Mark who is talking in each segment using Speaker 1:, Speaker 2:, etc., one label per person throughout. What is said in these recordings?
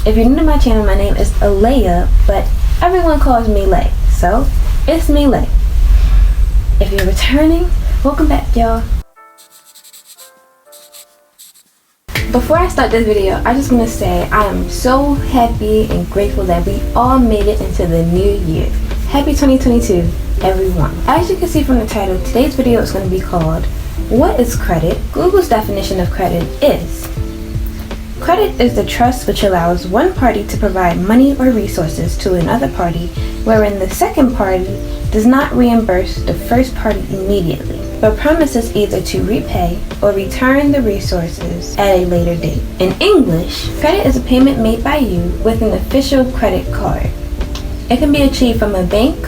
Speaker 1: If you're new to my channel, my name is Alea, but everyone calls me Lay, so it's me, Lay. If you're returning, welcome back, y'all. Before I start this video, I just want to say I am so happy and grateful that we all made it into the new year. Happy 2022, everyone. As you can see from the title, today's video is going to be called, What is Credit? Google's definition of credit is: credit is the trust which allows one party to provide money or resources to another party, wherein the second party does not reimburse the first party immediately, but promises either to repay or return the resources at a later date. In English, credit is a payment made by you with an official credit card. It can be achieved from a bank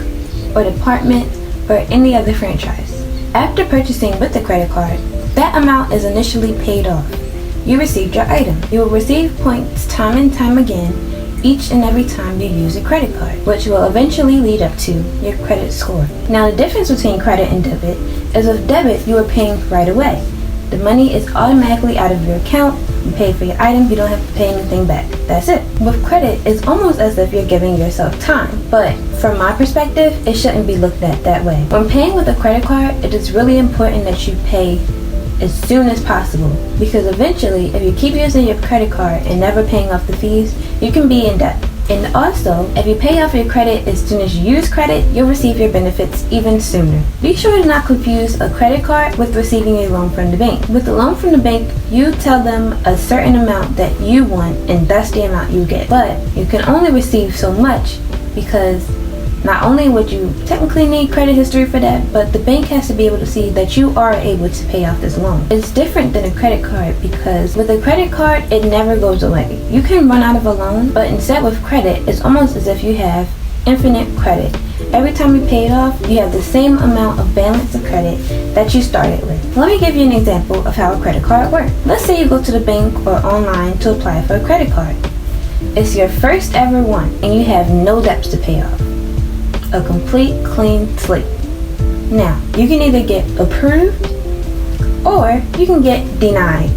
Speaker 1: or department or any other franchise. After purchasing with the credit card, that amount is initially paid off. You received your item. You will receive points time and time again each and every time you use a credit card, which will eventually lead up to your credit score. Now, the difference between credit and debit is with debit, you are paying right away. The money is automatically out of your account. You pay for your item, you don't have to pay anything back. That's it. With credit, it's almost as if you're giving yourself time. But from my perspective, it shouldn't be looked at that way. When paying with a credit card, it is really important that you pay as soon as possible, because eventually, if you keep using your credit card and never paying off the fees, you can be in debt. And also, if you pay off your credit as soon as you use credit, you'll receive your benefits even sooner. Be sure to not confuse a credit card with receiving a loan from the bank. With the loan from the bank, you tell them a certain amount that you want, and that's the amount you get. But you can only receive so much, because not only would you technically need credit history for that, but the bank has to be able to see that you are able to pay off this loan. It's different than a credit card, because with a credit card, it never goes away. You can run out of a loan, but instead with credit, it's almost as if you have infinite credit. Every time you pay it off, you have the same amount of balance of credit that you started with. Let me give you an example of how a credit card works. Let's say you go to the bank or online to apply for a credit card. It's your first ever one, and you have no debts to pay off. A complete clean slate. Now, you can either get approved or you can get denied.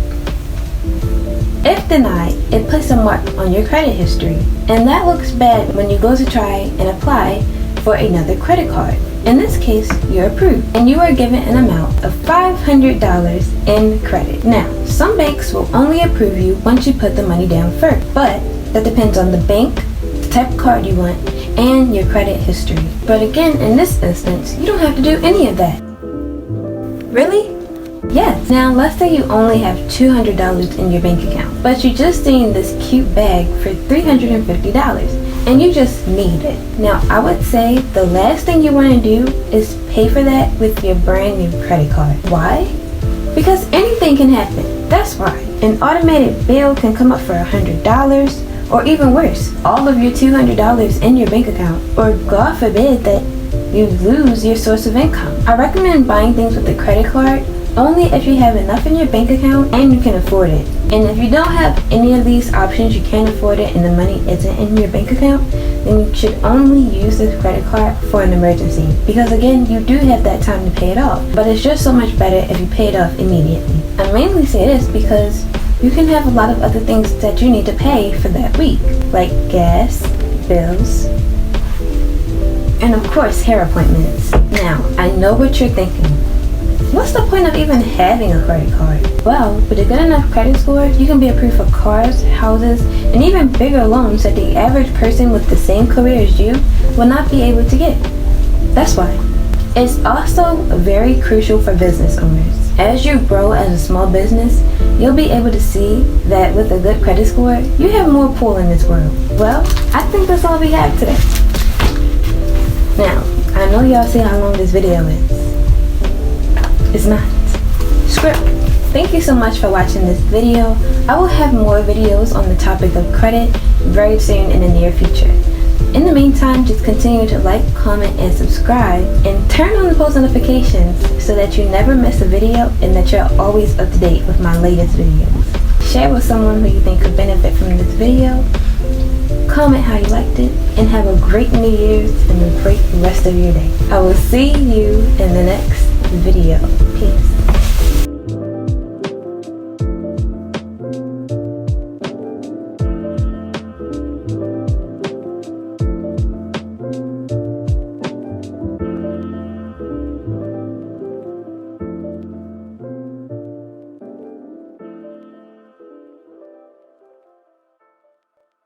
Speaker 1: If denied, it puts a mark on your credit history, and that looks bad when you go to try and apply for another credit card. In this case, you're approved, and you are given an amount of $500 in credit. Now, some banks will only approve you once you put the money down first, but that depends on the bank, the type of card you want, and your credit history. But again, in this instance, you don't have to do any of that. Really? Yes. Now, let's say you only have $200 in your bank account, but you just seen this cute bag for $350, and you just need it. Now, I would say the last thing you want to do is pay for that with your brand new credit card. Why? Because anything can happen. That's why. An automated bill can come up for $100, or even worse, all of your $200 in your bank account, or God forbid that you lose your source of income. I recommend buying things with a credit card only if you have enough in your bank account and you can afford it. And if you don't have any of these options, you can't afford it, and the money isn't in your bank account, then you should only use this credit card for an emergency. Because again, you do have that time to pay it off, but it's just so much better if you pay it off immediately. I mainly say this because you can have a lot of other things that you need to pay for that week, like gas, bills, and of course hair appointments. Now, I know what you're thinking. What's the point of even having a credit card? Well, with a good enough credit score, you can be approved for cars, houses, and even bigger loans that the average person with the same career as you will not be able to get. That's why. It's also very crucial for business owners. As you grow as a small business, you'll be able to see that with a good credit score, you have more pull in this world. Well, I think that's all we have today. Now, I know y'all see how long this video is. It's not. Script. Thank you so much for watching this video. I will have more videos on the topic of credit very soon in the near future. In the meantime, just continue to like, comment, and subscribe, and turn on the post notifications so that you never miss a video and that you're always up to date with my latest videos. Share with someone who you think could benefit from this video. Comment how you liked it, and have a great New Year's and a great rest of your day. I will see you in the next video. Peace.